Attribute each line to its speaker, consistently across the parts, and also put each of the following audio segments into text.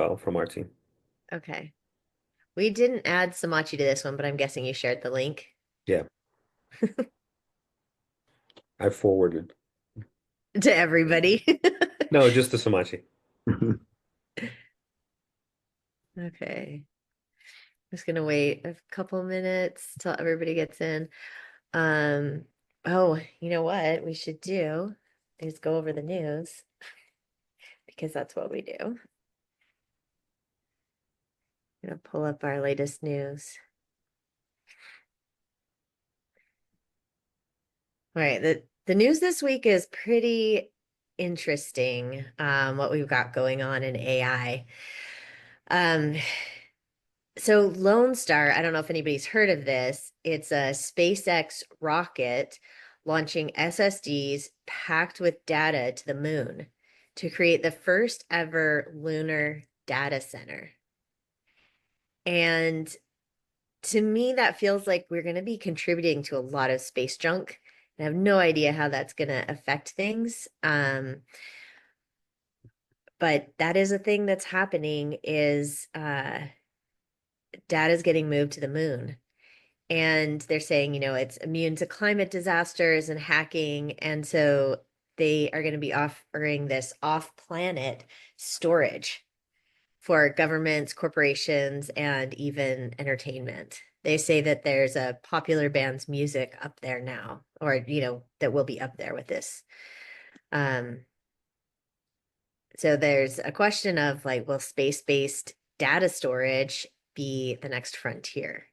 Speaker 1: well from our team.
Speaker 2: Okay. We didn't add Samachi to this one, but I'm guessing you shared the link.
Speaker 1: Yeah, I forwarded.
Speaker 2: To everybody.
Speaker 1: No, just the Samachi.
Speaker 2: Okay. Just gonna wait a couple minutes till everybody gets in. Um, oh, you know what we should do is go over the news because that's what we do. I'm gonna pull up our latest news. All right, the news this week is pretty interesting, what we've got going on in AI. Um, so Lone Star, I don't know if anybody's heard of this. It's a SpaceX rocket launching SSDs packed with data to the moon to create the first ever lunar data center. And to me, that feels like we're going to be contributing to a lot of space junk. I have no idea how that's going to affect things. But that is a thing that's happening is data is getting moved to the moon. And they're saying, it's immune to climate disasters and hacking. And so they are going to be offering this off-planet storage for governments, corporations, and even entertainment. They say that there's a popular band's music up there now, or, that will be up there with this. Um, so there's a question of like, will space-based data storage be the next frontier?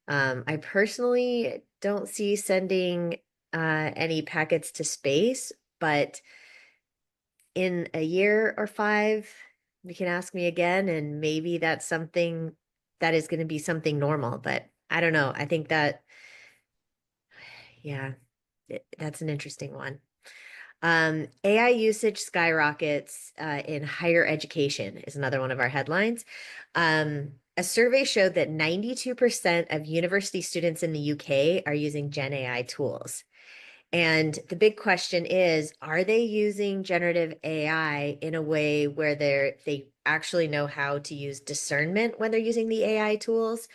Speaker 2: I personally don't see sending any packets to space, but in a year or five, you can ask me again, and maybe that's something that is going to be something normal. But I don't know. I think that, yeah, that's an interesting one. AI usage skyrockets in higher education is another one of our headlines. A survey showed that 92% of university students in the UK are using Gen AI tools. And the big question is, are they using generative AI in a way where they actually know how to use discernment when they're using the AI tools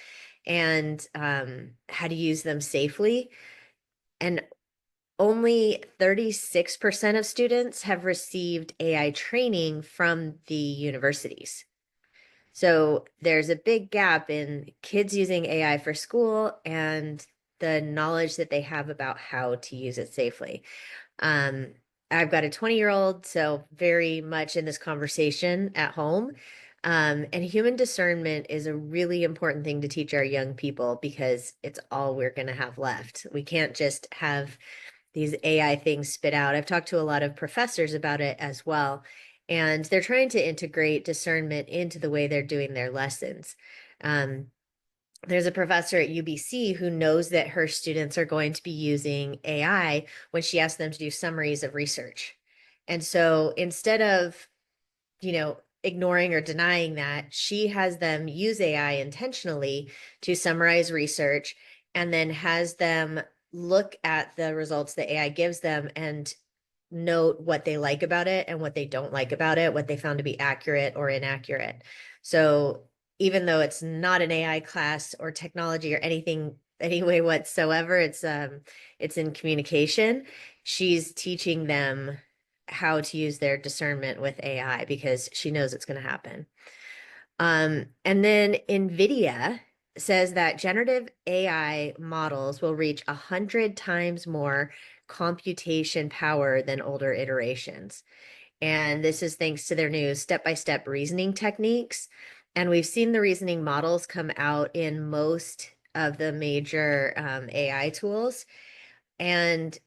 Speaker 2: and how to use them safely? And only 36% of students have received AI training from the universities. So there's a big gap in kids using AI for school and the knowledge that they have about how to use it safely. Um, I've got a 20-year-old, so very much in this conversation at home. And human discernment is a really important thing to teach our young people because it's all we're going to have left. We can't just have these AI things spit out. I've talked to a lot of professors about it as well, and they're trying to integrate discernment into the way they're doing their lessons. Um, there's a professor at UBC who knows that her students are going to be using AI when she asks them to do summaries of research. And so instead of, ignoring or denying that, she has them use AI intentionally to summarize research and then has them look at the results that AI gives them and note what they like about it and what they don't like about it, what they found to be accurate or inaccurate. So even though it's not an AI class or technology or anything anyway whatsoever, it's in communication. She's teaching them how to use their discernment with AI because she knows it's going to happen. And then NVIDIA says that generative AI models will reach 100 times more computation power than older iterations. And this is thanks to their new step-by-step reasoning techniques. And we've seen the reasoning models come out in most of the major AI tools. And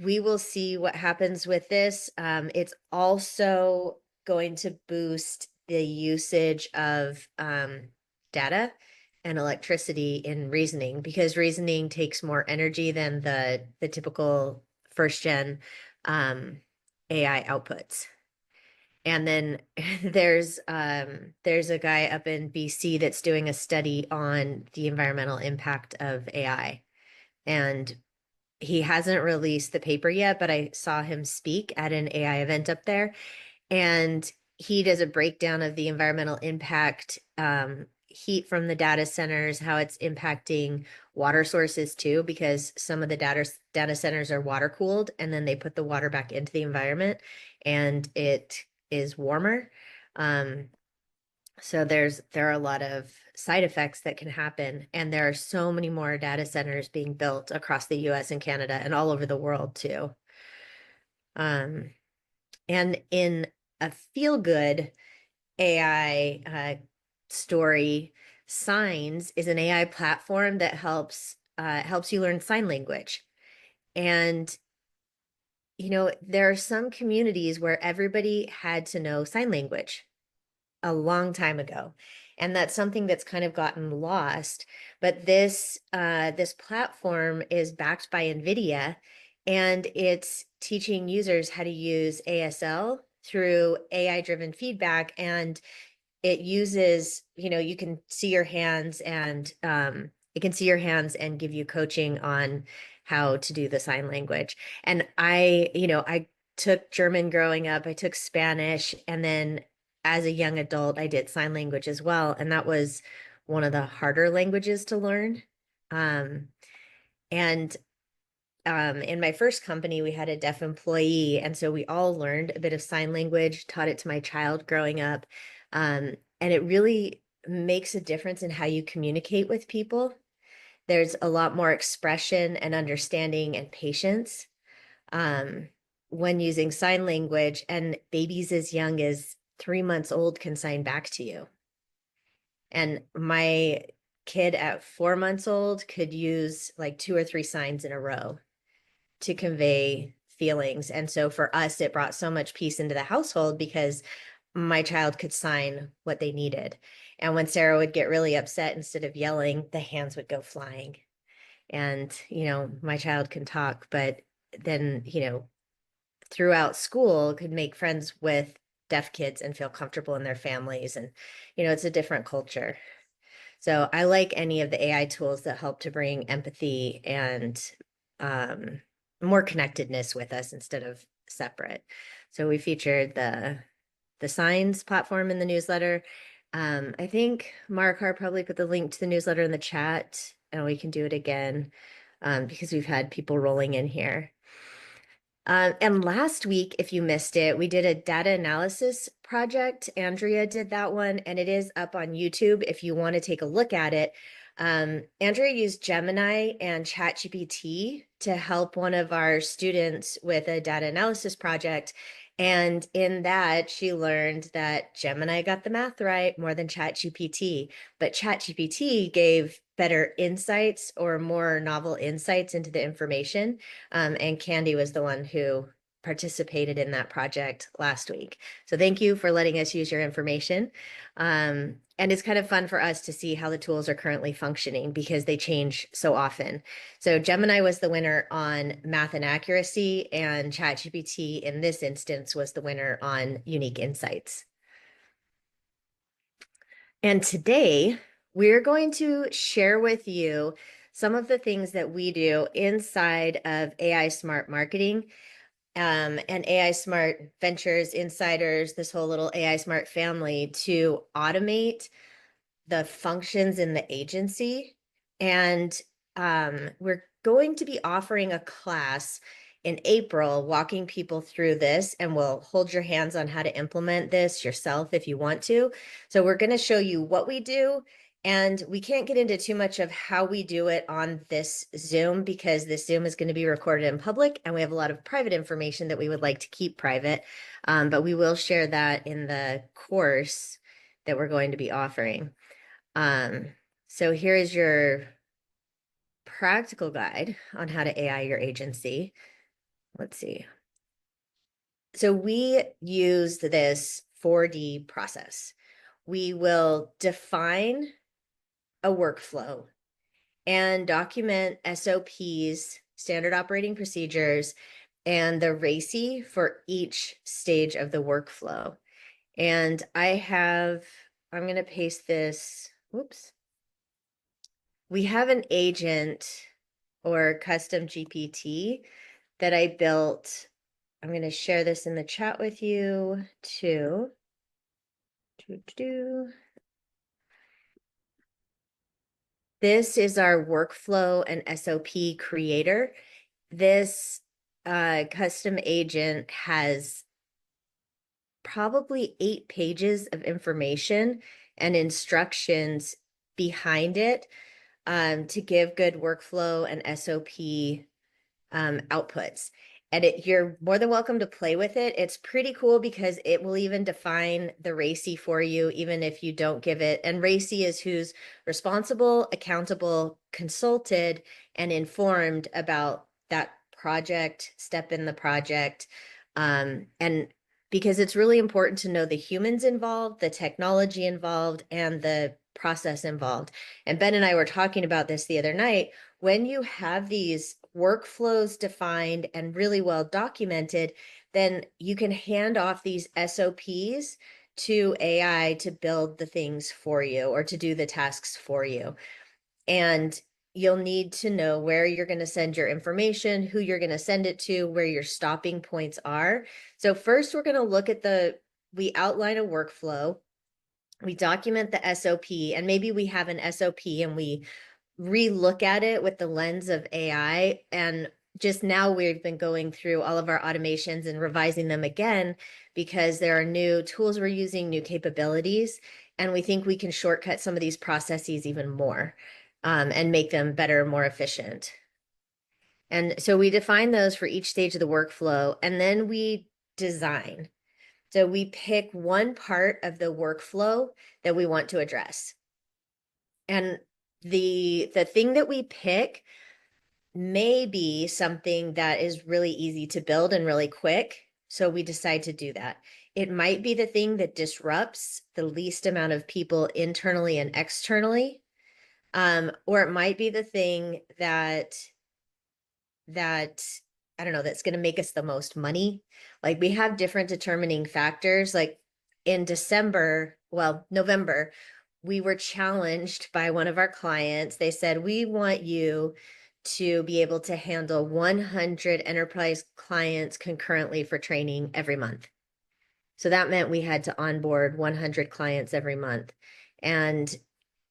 Speaker 2: we will see what happens with this. It's also going to boost the usage of data and electricity in reasoning because reasoning takes more energy than the typical first gen AI outputs. And then there's a guy up in BC that's doing a study on the environmental impact of AI. And he hasn't released the paper yet, but I saw him speak at an AI event up there. And he does a breakdown of the environmental impact, heat from the data centers, how it's impacting water sources too, because some of the data centers are water cooled, and then they put the water back into the environment, and it is warmer. So there are a lot of side effects that can happen, and there are so many more data centers being built across the US and Canada and all over the world too. Um, and in a feel-good AI story, Signs is an AI platform that helps you learn sign language. And there are some communities where everybody had to know sign language a long time ago. And that's something that's kind of gotten lost. But this platform is backed by NVIDIA, and it's teaching users how to use ASL through AI-driven feedback. And it uses, you can see your hands, and it can see your hands and give you coaching on how to do the sign language. And I took German growing up, I took Spanish, and then as a young adult, I did sign language as well. And that was one of the harder languages to learn. Um, and in my first company, we had a deaf employee. And so we all learned a bit of sign language, taught it to my child growing up. And it really makes a difference in how you communicate with people. There's a lot more expression and understanding and patience um, when using sign language. And babies as young as 3 months old can sign back to you. And my kid at 4 months old could use like 2 or 3 signs in a row to convey feelings. And so for us, it brought so much peace into the household because my child could sign what they needed. And when Sarah would get really upset, instead of yelling, the hands would go flying. And, my child can talk, but then, throughout school could make friends with deaf kids and feel comfortable in their families. And, it's a different culture. So I like any of the AI tools that help to bring empathy and um, more connectedness with us instead of separate. So we featured the Signs platform in the newsletter. I think Mark probably put the link to the newsletter in the chat, and we can do it again because we've had people rolling in here. And last week, if you missed it, we did a data analysis project. Andrea did that one, and it is up on YouTube if you want to take a look at it. Andrea used Gemini and ChatGPT to help one of our students with a data analysis project. And in that, she learned that Gemini got the math right more than ChatGPT, but ChatGPT gave better insights or more novel insights into the information. And Candy was the one who participated in that project last week. So thank you for letting us use your information. And it's kind of fun for us to see how the tools are currently functioning because they change so often. So Gemini was the winner on math and accuracy, and ChatGPT in this instance was the winner on unique insights. And today we're going to share with you some of the things that we do inside of AI Smart Marketing and AI Smart Ventures Insiders, this whole little AI Smart family to automate the functions in the agency. And we're going to be offering a class in April, walking people through this, and we'll hold your hands on how to implement this yourself if you want to. So we're going to show you what we do, and we can't get into too much of how we do it on this Zoom because this Zoom is going to be recorded in public, and we have a lot of private information that we would like to keep private, but we will share that in the course that we're going to be offering. So here is your practical guide on how to AI your agency. Let's see. So we use this 4D process. We will define a workflow and document SOPs, standard operating procedures, and the RACI for each stage of the workflow. And I'm going to paste this, whoops. We have an agent or custom GPT that I built. I'm going to share this in the chat with you too. Doo-doo-doo. This is our workflow and SOP creator. This custom agent has probably 8 pages of information and instructions behind it to give good workflow and SOP outputs. And you're more than welcome to play with it. It's pretty cool because it will even define the RACI for you, even if you don't give it. And RACI is who's responsible, accountable, consulted, and informed about that project, step in the project. And because it's really important to know the humans involved, the technology involved, and the process involved. And Ben and I were talking about this the other night. When you have these workflows defined and really well documented, then you can hand off these SOPs to AI to build the things for you or to do the tasks for you. And you'll need to know where you're going to send your information, who you're going to send it to, where your stopping points are. So first, we're going to look at we outline a workflow, we document the SOP, and maybe we have an SOP and we re-look at it with the lens of AI. And just now we've been going through all of our automations and revising them again because there are new tools we're using, new capabilities, and we think we can shortcut some of these processes even more and make them better, more efficient. And so we define those for each stage of the workflow, and then we design. So we pick one part of the workflow that we want to address. And the thing that we pick may be something that is really easy to build and really quick. So we decide to do that. It might be the thing that disrupts the least amount of people internally and externally. Or it might be the thing that I don't know, that's going to make us the most money. Like we have different determining factors. Like in November, we were challenged by one of our clients. They said, we want you to be able to handle 100 enterprise clients concurrently for training every month. So that meant we had to onboard 100 clients every month and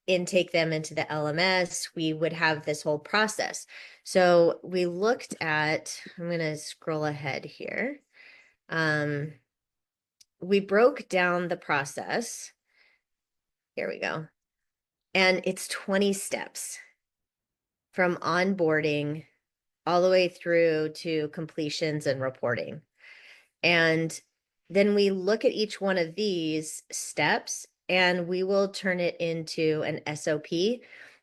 Speaker 2: intake them into the LMS. We would have this whole process. So we looked at, I'm going to scroll ahead here. We broke down the process. Here we go. And it's 20 steps from onboarding all the way through to completions and reporting. And then we look at each one of these steps and we will turn it into an SOP.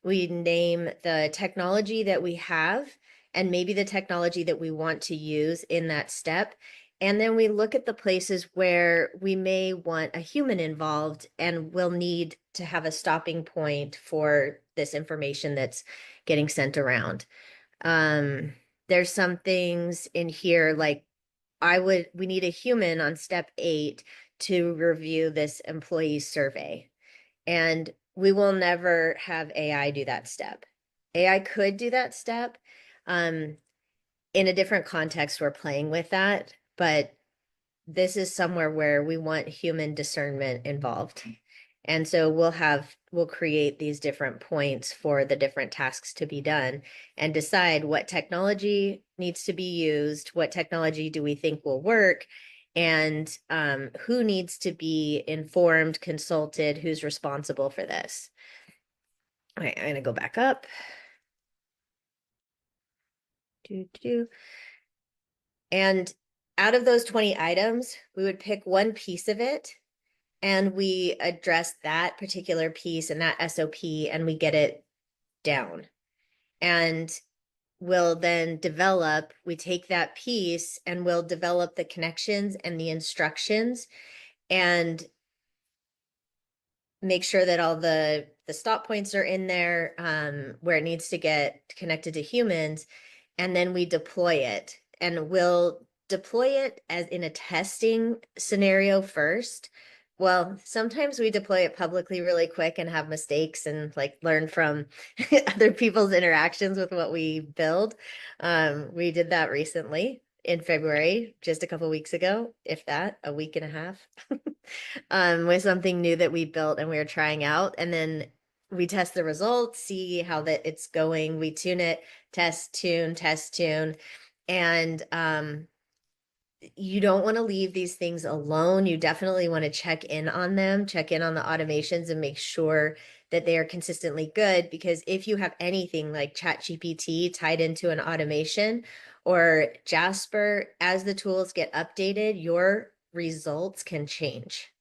Speaker 2: We name the technology that we have and maybe the technology that we want to use in that step. And then we look at the places where we may want a human involved and we'll need to have a stopping point for this information that's getting sent around. There's some things in here like we need a human on step 8 to review this employee survey. And we will never have AI do that step. AI could do that step. In a different context, we're playing with that, but this is somewhere where we want human discernment involved. And so we'll create these different points for the different tasks to be done and decide what technology needs to be used, what technology do we think will work, and who needs to be informed, consulted, who's responsible for this. All right, I'm going to go back up. And out of those 20 items, we would pick one piece of it and we address that particular piece and that SOP and we get it down. And we'll then we take that piece and we'll develop the connections and the instructions and make sure that all the stop points are in there where it needs to get connected to humans. And then we deploy it and we'll deploy it as in a testing scenario first. Well, sometimes we deploy it publicly really quick and have mistakes and like learn from other people's interactions with what we build. We did that recently in February, just a couple weeks ago, if that, a week and a half. with something new that we built and we were trying out. And then we test the results, see how that it's going. We tune it, test, tune. And you don't want to leave these things alone. You definitely want to check in on them, check in on the automations and make sure that they are consistently good. Because if you have anything like ChatGPT tied into an automation or Jasper, as the tools get updated, your results can change.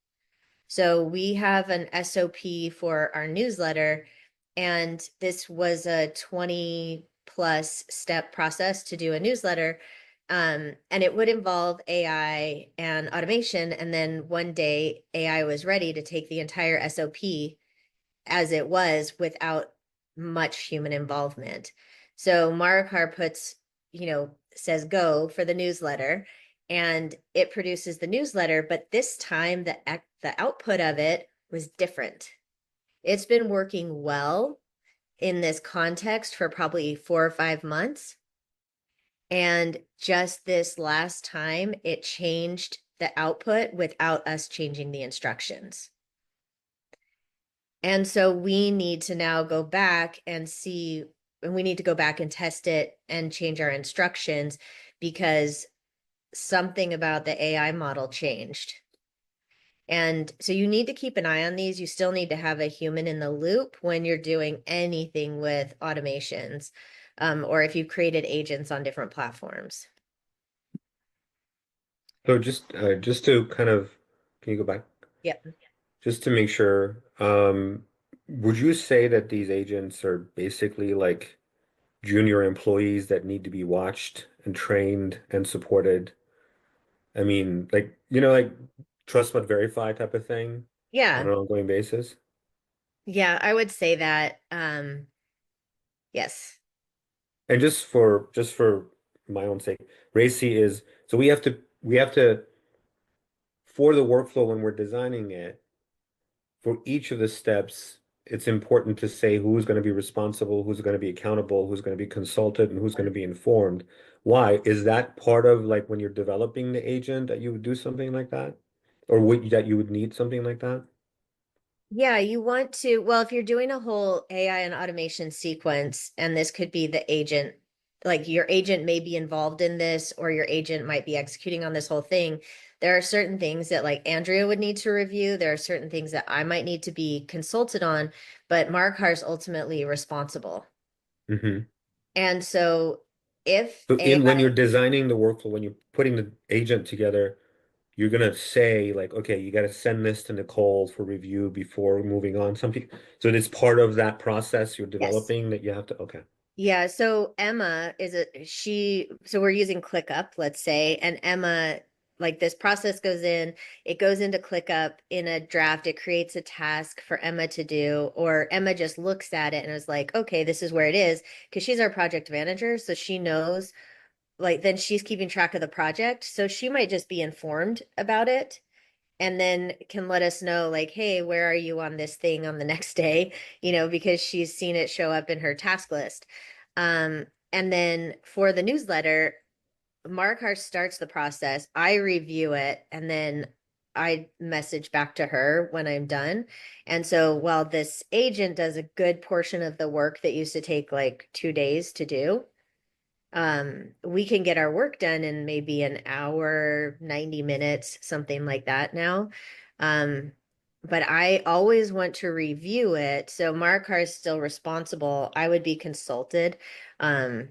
Speaker 2: So we have an SOP for our newsletter, and this was a 20 plus step process to do a newsletter. And it would involve AI and automation. And then one day, AI was ready to take the entire SOP as it was without much human involvement. So Marikar puts, says go for the newsletter and it produces the newsletter, but this time the output of it was different. It's been working well in this context for probably 4 or 5 months. And just this last time, it changed the output without us changing the instructions. And so we need to now go back and see, and we need to go back and test it and change our instructions because something about the AI model changed. And so you need to keep an eye on these. You still need to have a human in the loop when you're doing anything with automations, or if you've created agents on different platforms.
Speaker 1: So just to kind of, can you go back?
Speaker 2: Yep.
Speaker 1: Just to make sure, would you say that these agents are basically like junior employees that need to be watched and trained and supported? I mean, like, like trust but verify type of thing on
Speaker 2: Yeah.
Speaker 1: an ongoing basis?
Speaker 2: Yeah, I would say that. Yes.
Speaker 1: And just for my own sake, RACI is so we have to for the workflow when we're designing it, for each of the steps, it's important to say who's going to be responsible, who's going to be accountable, who's going to be consulted, and who's going to be informed. Why? Is that part of like when you're developing the agent that you would do something like that? Or that you would need something like that?
Speaker 2: Yeah, you want to, well, if you're doing a whole AI and automation sequence, and this could be the agent, like your agent may be involved in this, or your agent might be executing on this whole thing. There are certain things that like Andrea would need to review. There are certain things that I might need to be consulted on, but Mark is ultimately responsible.
Speaker 1: Hmm.
Speaker 2: And so if
Speaker 1: So
Speaker 2: AI,
Speaker 1: when you're designing the workflow, when you're putting the agent together, you're gonna say like, okay, you got to send this to Nicole for review before moving on. Some people, so it's part of that process you're
Speaker 2: yes.
Speaker 1: developing that you have to. Okay.
Speaker 2: Yeah, so Emma so we're using ClickUp, let's say, and Emma, like this process goes in, it goes into ClickUp in a draft, it creates a task for Emma to do, or Emma just looks at it and is like, okay, this is where it is, because she's our project manager, so she knows, like, then she's keeping track of the project, so she might just be informed about it and then can let us know like, hey, where are you on this thing on the next day, because she's seen it show up in her task list. And then for the newsletter, Markar starts the process, I review it, and then I message back to her when I'm done. And so while this agent does a good portion of the work that used to take like 2 days to do, we can get our work done in maybe an hour, 90 minutes, something like that now. Um, but I always want to review it. So Markar is still responsible. I would be consulted. Um,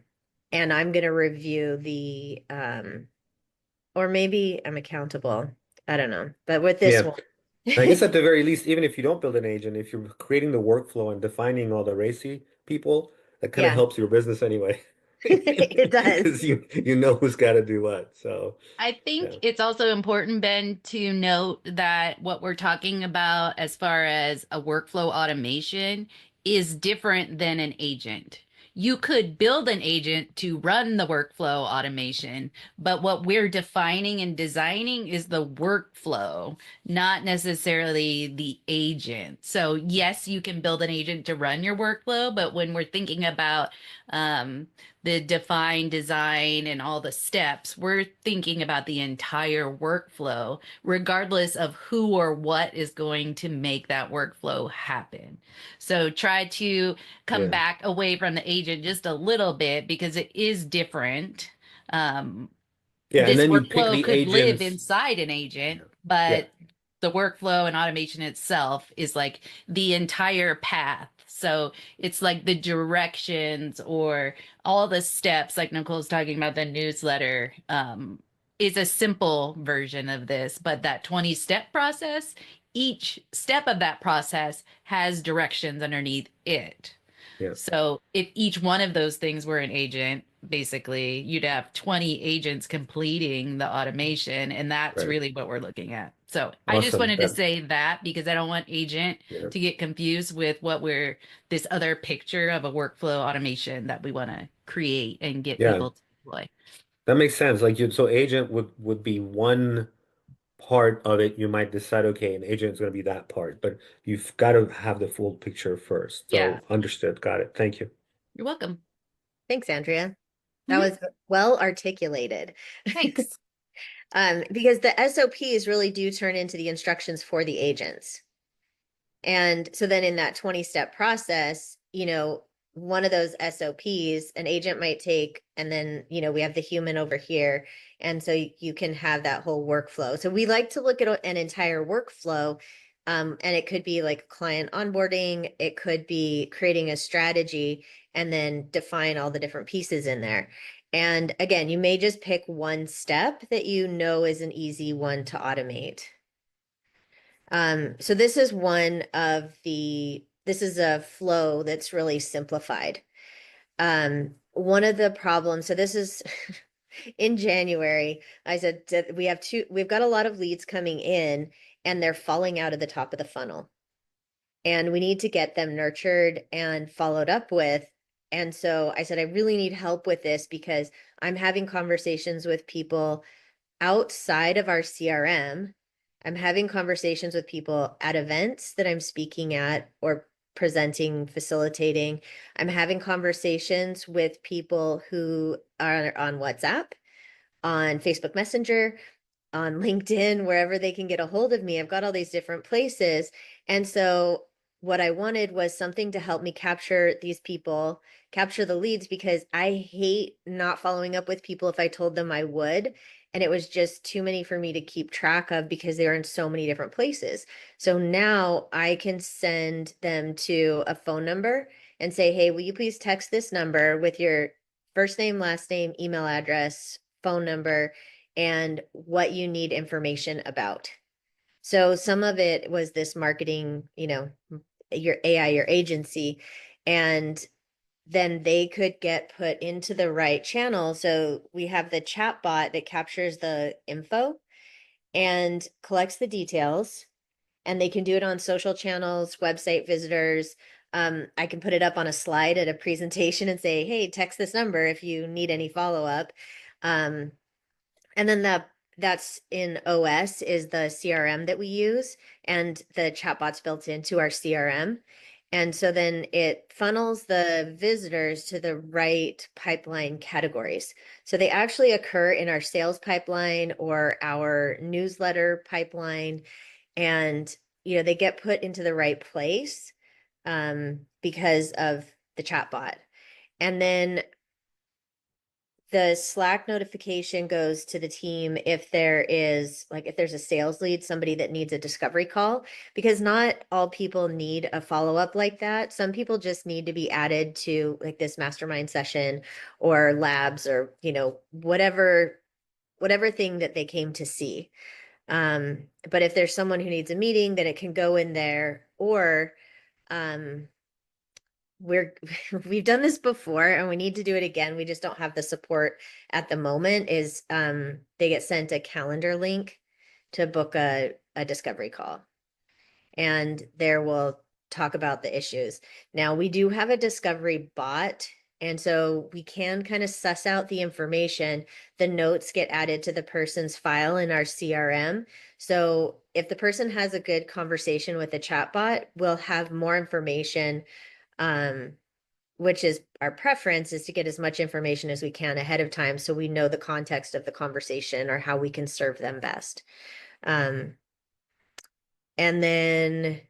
Speaker 2: and I'm going to review or maybe I'm accountable. I don't know. But with this
Speaker 1: Yeah.
Speaker 2: one,
Speaker 1: I guess at the very least, even if you don't build an agent, if you're creating the workflow and defining all the racy people, that kind of
Speaker 2: yeah,
Speaker 1: helps your business anyway.
Speaker 2: it does.
Speaker 1: Because you know who's got to do what. So
Speaker 3: I think
Speaker 1: yeah.
Speaker 3: it's also important, Ben, to note that what we're talking about as far as a workflow automation is different than an agent. You could build an agent to run the workflow automation, but what we're defining and designing is the workflow, not necessarily the agent. So, yes, you can build an agent to run your workflow, but when we're thinking about the define, design, and all the steps. We're thinking about the entire workflow, regardless of who or what is going to make that workflow happen. So try to come
Speaker 1: Yeah.
Speaker 3: back away from the agent just a little bit because it is different. Um,
Speaker 1: Yeah. And
Speaker 3: this
Speaker 1: then you pick
Speaker 3: workflow
Speaker 1: the
Speaker 3: could live
Speaker 1: agents.
Speaker 3: inside an agent,
Speaker 1: Yeah.
Speaker 3: but the workflow and automation itself is like the entire path. So it's like the directions or all the steps, like Nicole's talking about the newsletter, is a simple version of this, but that 20-step process, each step of that process has directions underneath it.
Speaker 1: Yeah.
Speaker 3: So if each one of those things were an agent, basically you'd have 20 agents completing the automation, and that's
Speaker 1: Right.
Speaker 3: really what we're looking at. So I just
Speaker 1: Awesome.
Speaker 3: wanted to say that because I don't want agent
Speaker 1: Yeah.
Speaker 3: to get confused with what we're this other picture of a workflow automation that we want to create and get
Speaker 1: Yeah.
Speaker 3: people to deploy.
Speaker 1: That makes sense. Like you, so agent would be one part of it. You might decide, okay, an agent is going to be that part, but you've got to have the full picture first.
Speaker 3: Yeah,
Speaker 1: So understood. Got it. Thank you.
Speaker 3: you're welcome.
Speaker 2: Thanks, Andrea. That
Speaker 3: Mhm.
Speaker 2: was well articulated.
Speaker 3: Thanks.
Speaker 2: Because the SOPs really do turn into the instructions for the agents. And so then in that 20-step process, one of those SOPs, an agent might take, and then, we have the human over here. And so you can have that whole workflow. So we like to look at an entire workflow. And it could be like client onboarding, it could be creating a strategy, and then define all the different pieces in there. And again, you may just pick one step that you know is an easy one to automate. So this is this is a flow that's really simplified. One of the problems, so this is in January, I said we've got a lot of leads coming in and they're falling out of the top of the funnel. And we need to get them nurtured and followed up with. And so I said, I really need help with this because I'm having conversations with people outside of our CRM. I'm having conversations with people at events that I'm speaking at or presenting, facilitating. I'm having conversations with people who are on WhatsApp, on Facebook Messenger, on LinkedIn, wherever they can get a hold of me. I've got all these different places. And so what I wanted was something to help me capture these people, capture the leads, because I hate not following up with people if I told them I would. And it was just too many for me to keep track of because they were in so many different places. So now I can send them to a phone number and say, hey, will you please text this number with your first name, last name, email address, phone number, and what you need information about. So some of it was this marketing, your AI, your agency, and then they could get put into the right channel. So we have the chat bot that captures the info and collects the details, and they can do it on social channels, website visitors. I can put it up on a slide at a presentation and say, hey, text this number if you need any follow-up. And then that's in OS is the CRM that we use, and the chatbot's built into our CRM. And so then it funnels the visitors to the right pipeline categories. So they actually occur in our sales pipeline or our newsletter pipeline, and they get put into the right place because of the chatbot. And then the Slack notification goes to the team if there's a sales lead, somebody that needs a discovery call, because not all people need a follow-up like that. Some people just need to be added to like this mastermind session or labs or, whatever thing that they came to see. But if there's someone who needs a meeting, then it can go in there, or um, we've done this before and we need to do it again. We just don't have the support at the moment. Is they get sent a calendar link to book a discovery call, and there we'll talk about the issues. Now we do have a discovery bot, and so we can kind of suss out the information. The notes get added to the person's file in our CRM. So if the person has a good conversation with the chatbot, we'll have more information um, which is our preference, is to get as much information as we can ahead of time so we know the context of the conversation or how we can serve them best. And then,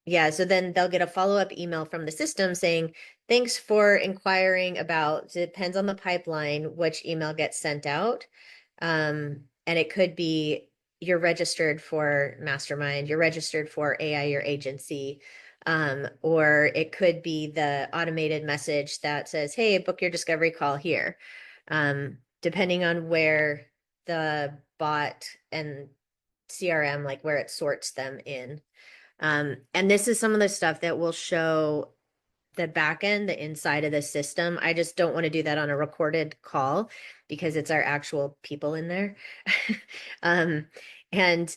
Speaker 2: yeah, so then they'll get a follow-up email from the system saying, thanks for inquiring about, depends on the pipeline, which email gets sent out. And it could be you're registered for Mastermind, you're registered for AI, your agency, or it could be the automated message that says, hey, book your discovery call here. Depending on where the bot and CRM, like where it sorts them in. And this is some of the stuff that will show the back end, the inside of the system. I just don't want to do that on a recorded call because it's our actual people in there. And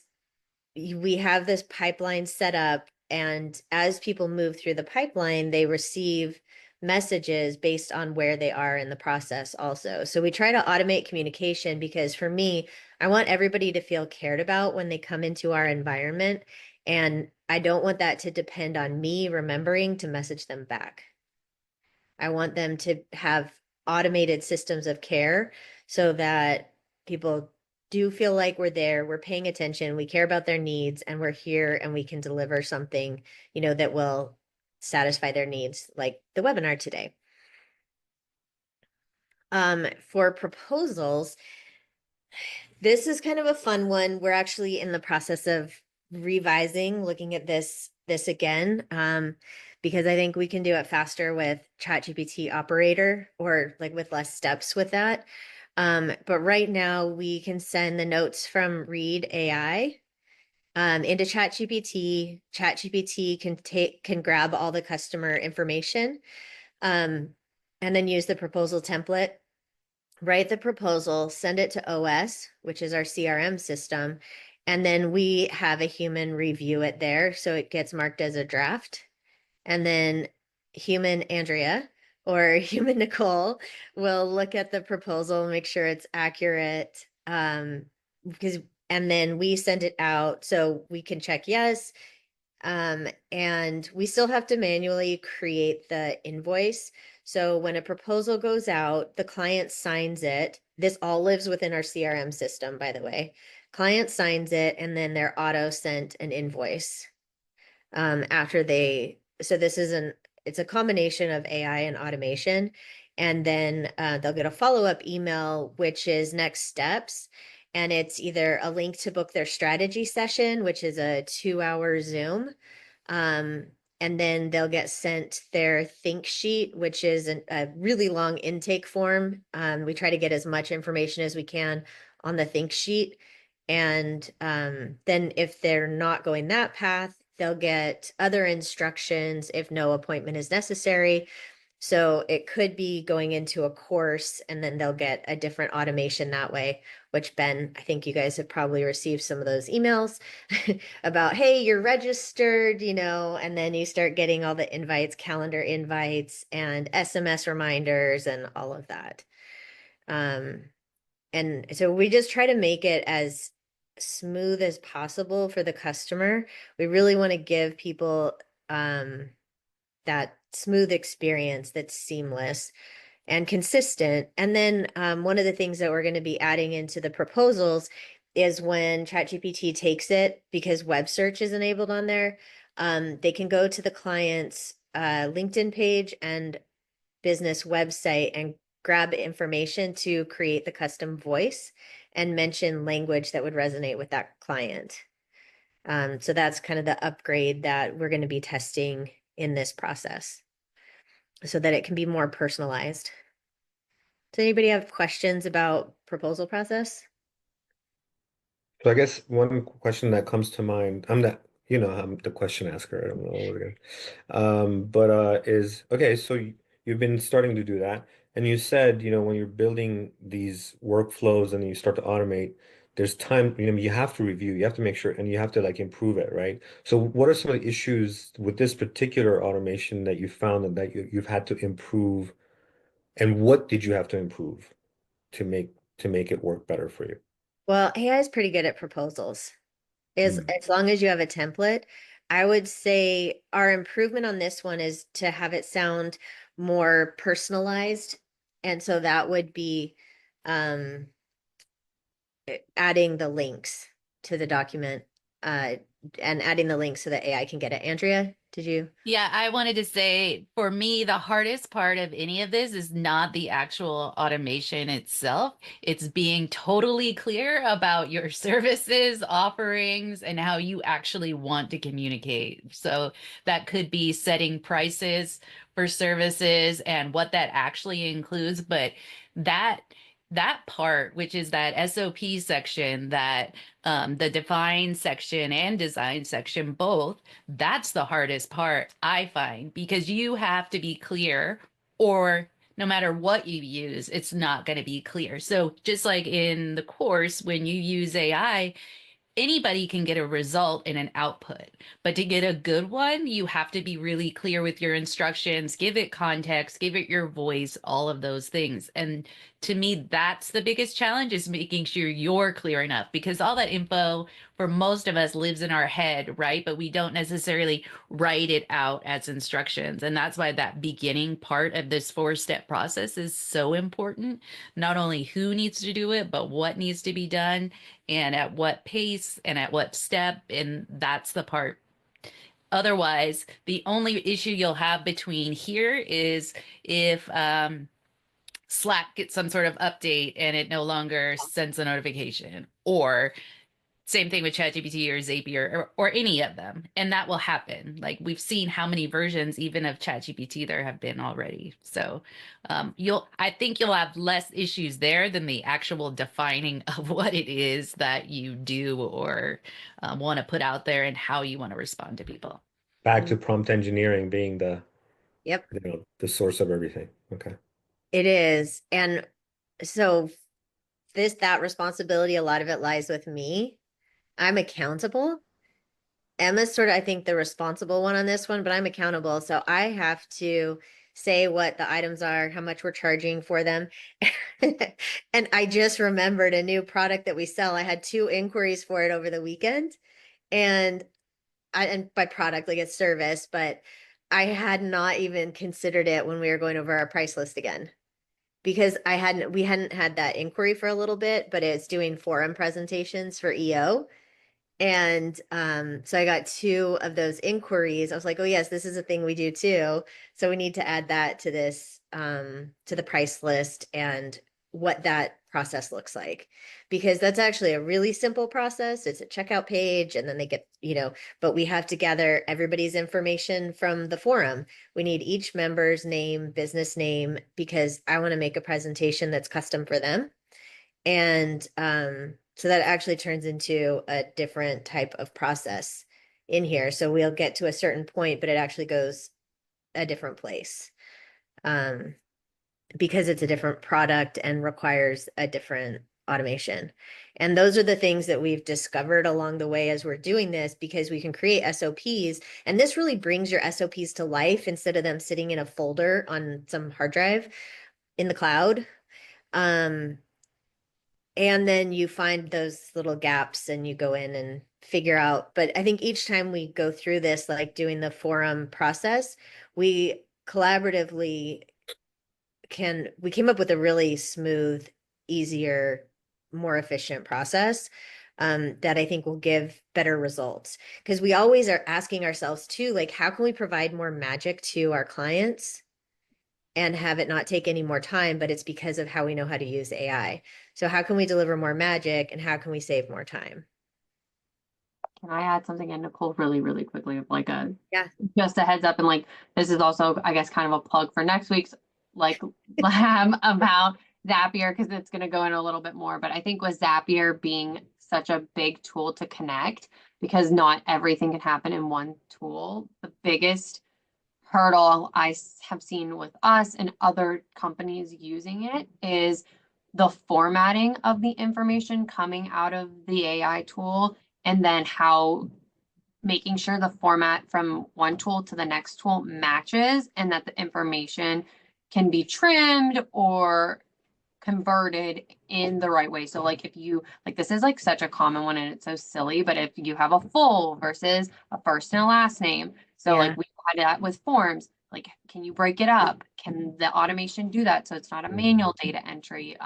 Speaker 2: we have this pipeline set up, and as people move through the pipeline, they receive messages based on where they are in the process also. So we try to automate communication because for me, I want everybody to feel cared about when they come into our environment. And I don't want that to depend on me remembering to message them back. I want them to have automated systems of care so that people do feel like we're there, we're paying attention, we care about their needs, and we're here and we can deliver something, that will satisfy their needs, like the webinar today. For proposals, this is kind of a fun one. We're actually in the process of revising, looking at this again, because I think we can do it faster with ChatGPT operator or like with less steps with that. But right now we can send the notes from Read AI into ChatGPT. ChatGPT can grab all the customer information, and then use the proposal template, write the proposal, send it to OS, which is our CRM system, and then we have a human review it there. So it gets marked as a draft. And then human Andrea or human Nicole will look at the proposal and make sure it's accurate. Because, and then we send it out so we can check yes. And we still have to manually create the invoice. So when a proposal goes out, the client signs it. This all lives within our CRM system, by the way. Client signs it, and then they're auto sent an invoice after so it's a combination of AI and automation. And then they'll get a follow-up email, which is next steps. And it's either a link to book their strategy session, which is a 2-hour Zoom. And then they'll get sent their think sheet, which is a really long intake form. We try to get as much information as we can on the think sheet. And then if they're not going that path, they'll get other instructions if no appointment is necessary. So it could be going into a course, and then they'll get a different automation that way, which Ben, I think you guys have probably received some of those emails about, hey, you're registered, and then you start getting all the invites, calendar invites, and SMS reminders and all of that. And so we just try to make it as smooth as possible for the customer. We really want to give people that smooth experience that's seamless and consistent. And then one of the things that we're going to be adding into the proposals is when ChatGPT takes it, because web search is enabled on there, they can go to the client's LinkedIn page and business website and grab information to create the custom voice and mention language that would resonate with that client. So that's kind of the upgrade that we're going to be testing in this process so that it can be more personalized. Does anybody have questions about proposal process?
Speaker 1: So I guess one question that comes to mind, I'm the question asker. I don't know what again. But is okay, so you've been starting to do that. And you said, when you're building these workflows and you start to automate, there's time, you have to review, you have to make sure, and you have to like improve it, right? So what are some of the issues with this particular automation that you found and that you've had to improve, and what did you have to improve to make it work better for you?
Speaker 2: Well, AI is pretty good at proposals. As long as you have a template. I would say our improvement on this one is to have it sound more personalized. And so that would be um, adding the links to the document uh, and adding the links so that AI can get it. Andrea, did you?
Speaker 3: Yeah, I wanted to say for me, the hardest part of any of this is not the actual automation itself. It's being totally clear about your services, offerings, and how you actually want to communicate. So that could be setting prices for services and what that actually includes. But that that part, which is that SOP section, that the define section and design section, both, that's the hardest part, I find, because you have to be clear, or no matter what you use, it's not going to be clear. So just like in the course, when you use AI, anybody can get a result and an output, but to get a good one, you have to be really clear with your instructions, give it context, give it your voice, all of those things. And to me, that's the biggest challenge, is making sure you're clear enough, because all that info for most of us lives in our head, right? But we don't necessarily write it out as instructions. And that's why that beginning part of this 4-step process is so important. Not only who needs to do it, but what needs to be done and at what pace and at what step. And that's the part. Otherwise, the only issue you'll have between here is if Slack gets some sort of update and it no longer sends a notification, or same thing with ChatGPT or Zapier, or any of them. And that will happen. Like, we've seen how many versions even of ChatGPT there have been already. So I think you'll have less issues there than the actual defining of what it is that you do or want to put out there and how you want to respond to people.
Speaker 1: Back to prompt engineering being
Speaker 2: Yep,
Speaker 1: the source of everything. Okay.
Speaker 2: it is. And so that responsibility, a lot of it lies with me. I'm accountable. Emma's sort of, I think, the responsible one on this one, but I'm accountable. So I have to say what the items are, how much we're charging for them. And I just remembered a new product that we sell. I had 2 inquiries for it over the weekend. And and by product, like it's service, but I had not even considered it when we were going over our price list again. Because we hadn't had that inquiry for a little bit, but it's doing forum presentations for EO. And so I got 2 of those inquiries. I was like, oh yes, this is a thing we do too. So we need to add that to this, to the price list and what that process looks like. Because that's actually a really simple process. It's a checkout page and then they get, but we have to gather everybody's information from the forum. We need each member's name, business name, because I want to make a presentation that's custom for them. And so that actually turns into a different type of process in here. So we'll get to a certain point, but it actually goes a different place because it's a different product and requires a different automation. And those are the things that we've discovered along the way as we're doing this, because we can create SOPs. And this really brings your SOPs to life instead of them sitting in a folder on some hard drive in the cloud. And then you find those little gaps and you go in and figure out. But I think each time we go through this, like doing the forum process, we collaboratively we came up with a really smooth, easier, more efficient process that I think will give better results. Because we always are asking ourselves too, like, how can we provide more magic to our clients and have it not take any more time, but it's because of how we know how to use AI. So how can we deliver more magic and how can we save more time?
Speaker 4: Can I add something in, Nicole, really, really quickly, of like
Speaker 2: Yeah.
Speaker 4: just a heads up, and like this is also, I guess, kind of a plug for next week's like lab about Zapier, because it's going to go in a little bit more. But I think with Zapier being such a big tool to connect, because not everything can happen in one tool, the biggest hurdle I have seen with us and other companies using it is the formatting of the information coming out of the AI tool, and then how making sure the format from one tool to the next tool matches, and that the information can be trimmed or converted in the right way. So like if you like, this is like such a common one and it's so silly, but if you have a full versus a first and a last name, so
Speaker 2: Yeah.
Speaker 4: like we had that with forms, like can you break it up? Can the automation do that so it's not a manual data entry?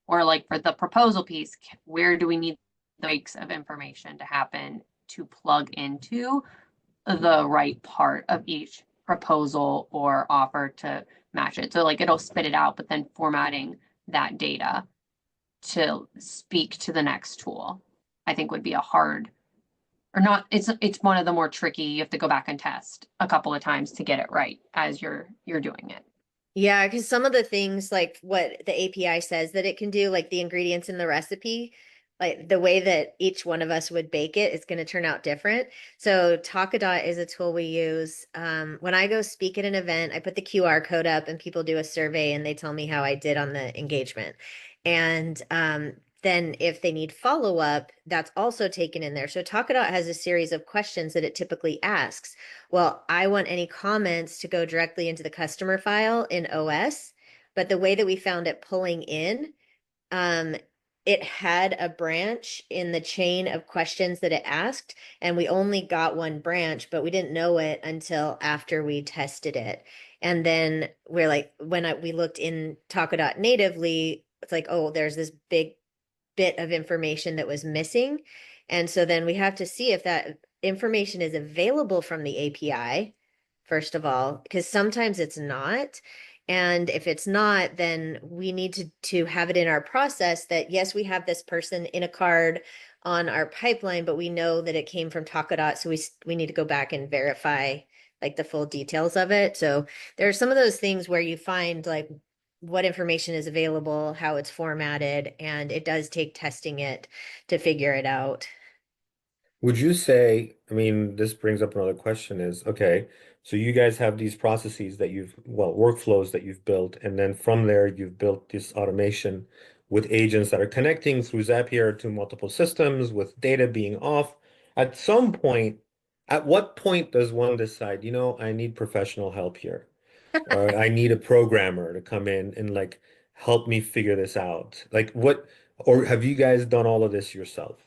Speaker 4: Or like for the proposal piece, where do we need the breaks of information to happen to plug into the right part of each proposal or offer to match it? So like it'll spit it out, but then formatting that data to speak to the next tool, I think would be a hard or not. It's one of the more tricky. You have to go back and test a couple of times to get it right as you're doing it.
Speaker 2: Yeah, because some of the things like what the API says that it can do, like the ingredients in the recipe, like the way that each one of us would bake it is going to turn out different. So Talkadot is a tool we use. When I go speak at an event, I put the QR code up and people do a survey and they tell me how I did on the engagement. And then if they need follow-up, that's also taken in there. So Talkadot has a series of questions that it typically asks. Well, I want any comments to go directly into the customer file in OS, but the way that we found it pulling in, um, it had a branch in the chain of questions that it asked, and we only got one branch, but we didn't know it until after we tested it. And then we're like, we looked in Talkadot natively, it's like, oh, there's this big bit of information that was missing. And so then we have to see if that information is available from the API, first of all, because sometimes it's not. And if it's not, then we need to have it in our process that, yes, we have this person in a card on our pipeline, but we know that it came from Talkadot. So we need to go back and verify like the full details of it. So there are some of those things where you find like what information is available, how it's formatted, and it does take testing it to figure it out.
Speaker 1: Would you say, I mean, this brings up another question is, okay, so you guys have these processes that workflows that you've built, and then from there you've built this automation with agents that are connecting through Zapier to multiple systems with data being off. At some point, at what point does one decide, I need professional help here, or I need a programmer to come in and like help me figure this out? Like what, or have you guys done all of this yourself?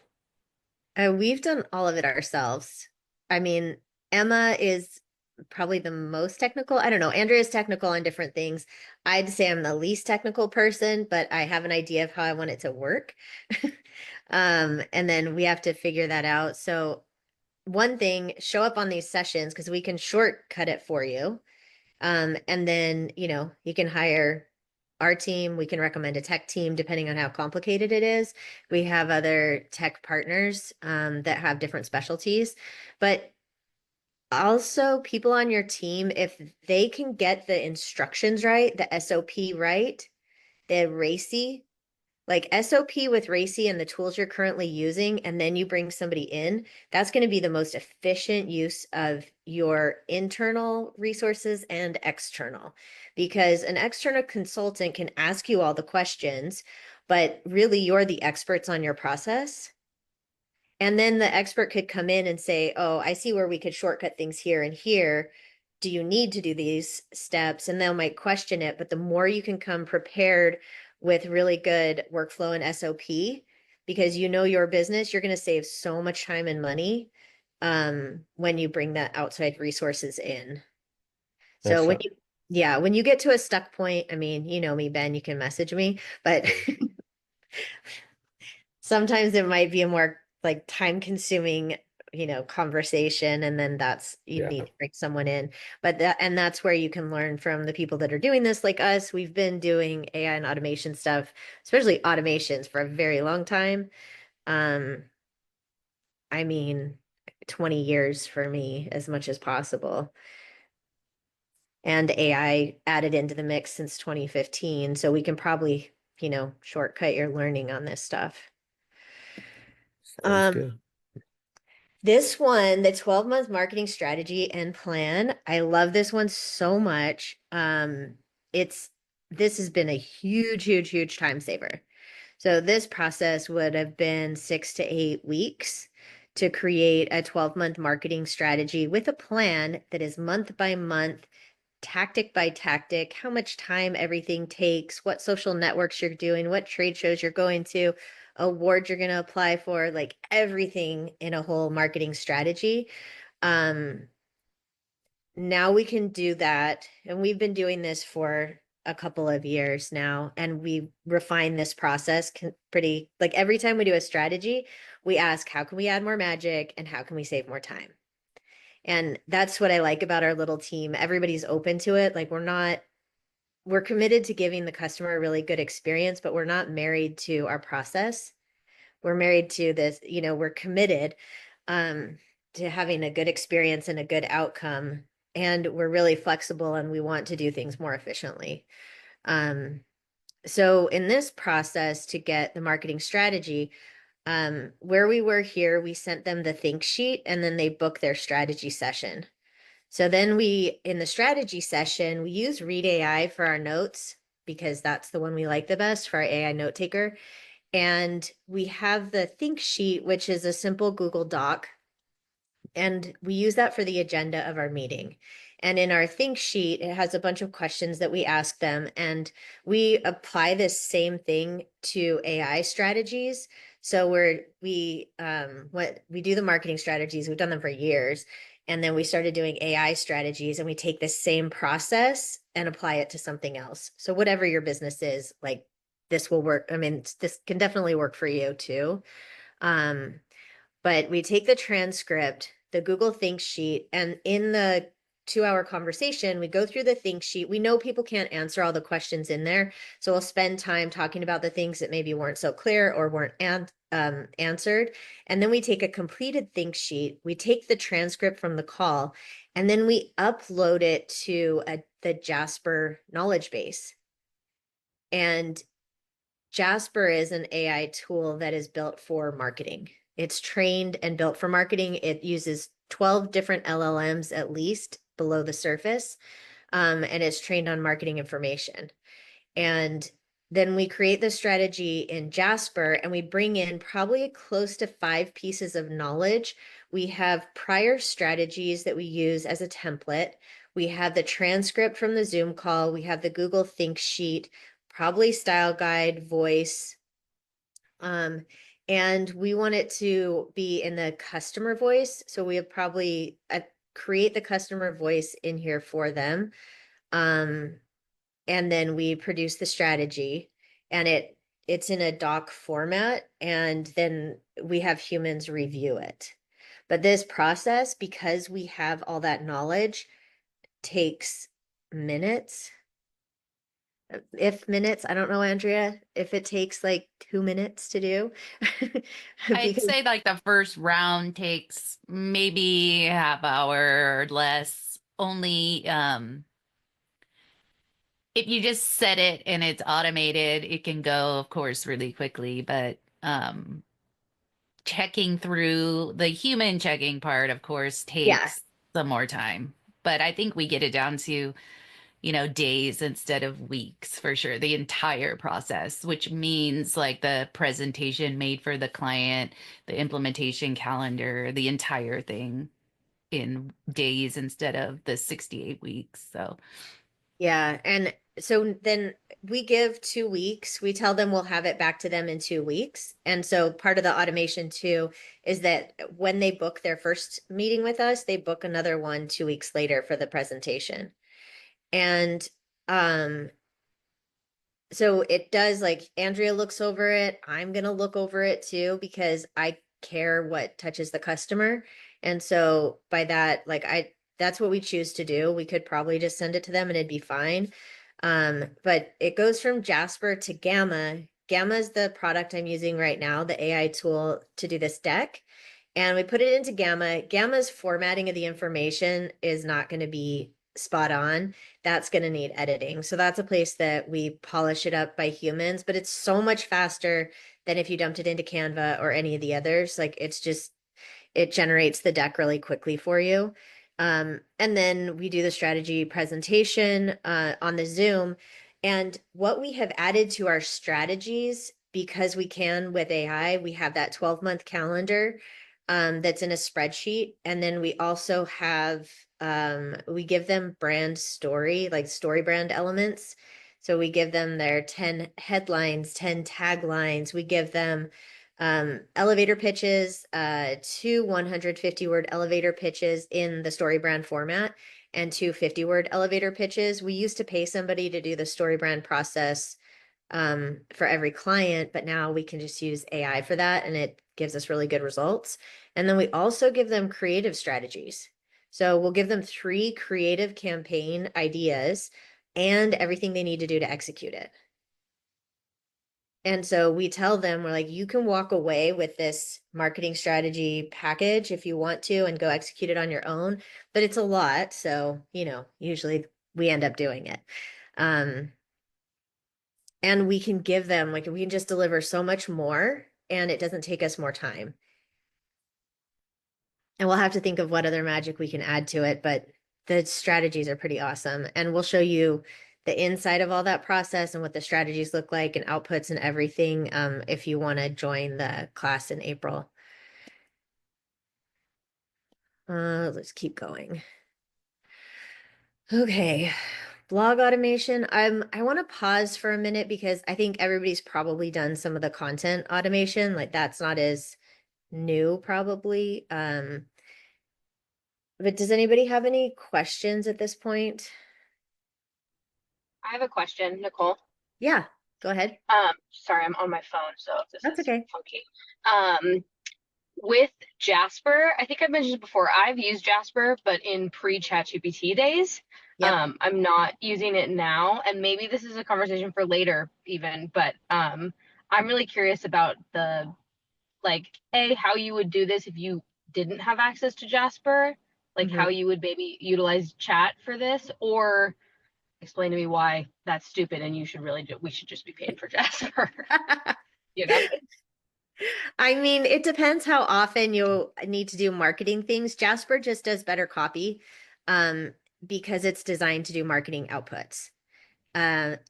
Speaker 2: We've done all of it ourselves. I mean, Emma is probably the most technical. I don't know. Andrea's technical on different things. I'd say I'm the least technical person, but I have an idea of how I want it to work. And then we have to figure that out. So one thing, show up on these sessions because we can shortcut it for you. And then, you can hire our team. We can recommend a tech team depending on how complicated it is. We have other tech partners that have different specialties, but also people on your team, if they can get the instructions right, the SOP right, the RACI, like SOP with RACI and the tools you're currently using, and then you bring somebody in, that's going to be the most efficient use of your internal resources and external. Because an external consultant can ask you all the questions, but really you're the experts on your process. And then the expert could come in and say, oh, I see where we could shortcut things here and here. Do you need to do these steps? And they might question it, but the more you can come prepared with really good workflow and SOP, because you know your business, you're going to save so much time and money when you bring that outside resources in. So
Speaker 1: Makes
Speaker 2: when
Speaker 1: sense.
Speaker 2: when you get to a stuck point, I mean, you know me, Ben, you can message me, but sometimes it might be a more like time consuming conversation, and then you
Speaker 1: Yeah.
Speaker 2: need to bring someone in, but that's where you can learn from the people that are doing this like us. We've been doing AI and automation stuff, especially automations, for a very long time. um I mean, 20 years for me, as much as possible, and AI added into the mix since 2015, so we can probably shortcut your learning on this stuff.
Speaker 1: Sounds
Speaker 2: um
Speaker 1: good.
Speaker 2: This one, the 12-month marketing strategy and plan, I love this one so much. This has been a huge, huge, huge time saver. So this process would have been 6 to 8 weeks to create a 12-month marketing strategy with a plan that is month by month, tactic by tactic, how much time everything takes, what social networks you're doing, what trade shows you're going to, awards you're going to apply for, like everything in a whole marketing strategy. Now we can do that. And we've been doing this for a couple of years now, and we refine this process pretty, like every time we do a strategy, we ask, how can we add more magic and how can we save more time? And that's what I like about our little team. Everybody's open to it. Like we're committed to giving the customer a really good experience, but we're not married to our process. We're married to this, we're committed to having a good experience and a good outcome. And we're really flexible and we want to do things more efficiently. So in this process to get the marketing strategy, where we were here, we sent them the think sheet and then they book their strategy session. So then in the strategy session, we use Read AI for our notes because that's the one we like the best for our AI note taker. And we have the think sheet, which is a simple Google Doc. And we use that for the agenda of our meeting. And in our think sheet, it has a bunch of questions that we ask them. And we apply this same thing to AI strategies. So we do the marketing strategies, we've done them for years. And then we started doing AI strategies and we take the same process and apply it to something else. So whatever your business is, like this will work. I mean, this can definitely work for you too. But we take the transcript, the Google Think sheet, and in the 2-hour conversation, we go through the think sheet. We know people can't answer all the questions in there. So we'll spend time talking about the things that maybe weren't so clear or weren't answered. And then we take a completed think sheet. We take the transcript from the call, and then we upload it to the Jasper knowledge base. And Jasper is an AI tool that is built for marketing. It's trained and built for marketing. It uses 12 different LLMs at least below the surface, and it's trained on marketing information. And then we create the strategy in Jasper and we bring in probably close to 5 pieces of knowledge. We have prior strategies that we use as a template. We have the transcript from the Zoom call. We have the Google Think sheet, probably style guide, voice. And we want it to be in the customer voice. So we have probably create the customer voice in here for them. And then we produce the strategy and it's in a doc format, and then we have humans review it. But this process, because we have all that knowledge, takes minutes. If minutes, I don't know, Andrea, if it takes like 2 minutes to do.
Speaker 3: I'd say like the first round takes maybe half hour or less. Only if you just set it and it's automated, it can go, of course, really quickly. But checking through the human checking part, of course, takes some more time. But I think we get it down to days instead of weeks for sure. The entire process, which means like the presentation made for the client, the implementation calendar, the entire thing in days instead of the 68 weeks. So,
Speaker 2: yeah. And so then we give 2 weeks. We tell them we'll have it back to them in 2 weeks. And so part of the automation too is that when they book their first meeting with us, they book another one 2 weeks later for the presentation. And so it does, like Andrea looks over it. I'm going to look over it too, because I care what touches the customer. And so by that, that's what we choose to do. We could probably just send it to them and it'd be fine. But it goes from Jasper to Gamma. Gamma is the product I'm using right now, the AI tool to do this deck. And we put it into Gamma. Gamma's formatting of the information is not going to be spot on. That's going to need editing. So that's a place that we polish it up by humans, but it's so much faster than if you dumped it into Canva or any of the others. Like it generates the deck really quickly for you. And then we do the strategy presentation on the Zoom. And what we have added to our strategies, because we can with AI, we have that 12-month calendar that's in a spreadsheet. And then we also have We give them brand story, like story brand elements. So we give them their 10 headlines, 10 taglines. We give them elevator pitches, 2 150-word elevator pitches in the story brand format and 2 50-word elevator pitches. We used to pay somebody to do the story brand process for every client, but now we can just use AI for that and it gives us really good results. And then we also give them creative strategies. So we'll give them 3 creative campaign ideas and everything they need to do to execute it. And so we tell them, we're like, you can walk away with this marketing strategy package if you want to and go execute it on your own, but it's a lot. So, usually we end up doing it. And we can give them, like, we can just deliver so much more and it doesn't take us more time. And we'll have to think of what other magic we can add to it, but the strategies are pretty awesome. And we'll show you the inside of all that process and what the strategies look like and outputs and everything if you want to join the class in April. Let's keep going. Okay, blog automation. I want to pause for a minute because I think everybody's probably done some of the content automation. Like that's not as new probably. But does anybody have any questions at this point?
Speaker 5: I have a question, Nicole.
Speaker 2: Yeah, go ahead.
Speaker 5: Sorry, I'm on my phone, so if this
Speaker 2: That's
Speaker 5: is
Speaker 2: okay.
Speaker 5: funky. With Jasper, I think I've mentioned before, I've used Jasper, but in pre-ChatGPT days.
Speaker 2: Yep.
Speaker 5: I'm not using it now, and maybe this is a conversation for later even, but I'm really curious about the how you would do this if you didn't have access to Jasper, like how you would maybe utilize chat for this, or explain to me why that's stupid and we should just be paying for Jasper. You know?
Speaker 2: I mean, it depends how often you need to do marketing things. Jasper just does better copy because it's designed to do marketing outputs.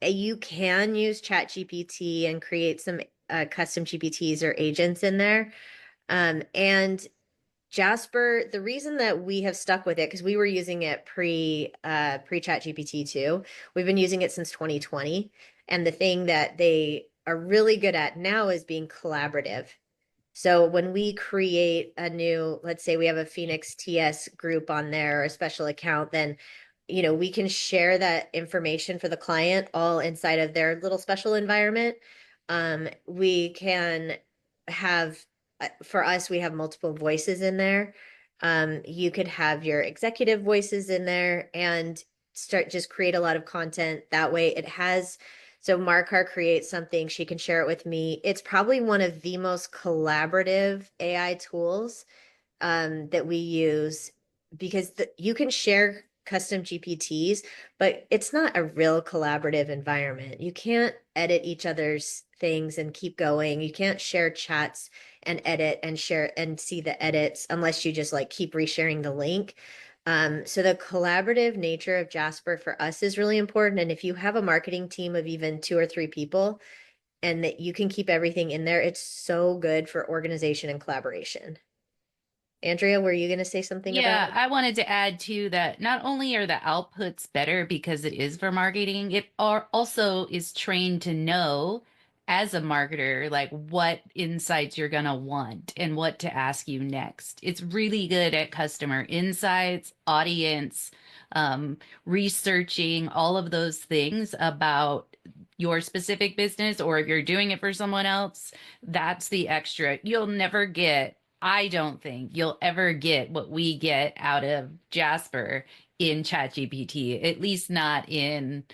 Speaker 2: You can use ChatGPT and create some custom GPTs or agents in there. And Jasper, the reason that we have stuck with it, because we were using it pre-ChatGPT too. We've been using it since 2020. And the thing that they are really good at now is being collaborative. So when we create a new, let's say we have a Phoenix TS group on there or a special account, then we can share that information for the client all inside of their little special environment. We can have, for us, we have multiple voices in there. You could have your executive voices in there and just create a lot of content. That way it has, so Markar creates something, she can share it with me. It's probably one of the most collaborative AI tools that we use because you can share custom GPTs, but it's not a real collaborative environment. You can't edit each other's things and keep going. You can't share chats and edit and share and see the edits unless you just like keep resharing the link. So the collaborative nature of Jasper for us is really important. And if you have a marketing team of even 2 or 3 people and that you can keep everything in there, it's so good for organization and collaboration. Andrea, were you going to say something about?
Speaker 3: I wanted to add too that not only are the outputs better because it is for marketing, it also is trained to know as a marketer, like what insights you're going to want and what to ask you next. It's really good at customer insights, audience, researching all of those things about your specific business, or if you're doing it for someone else, that's the extra. You'll never get, I don't think you'll ever get what we get out of Jasper in ChatGPT, at least not in,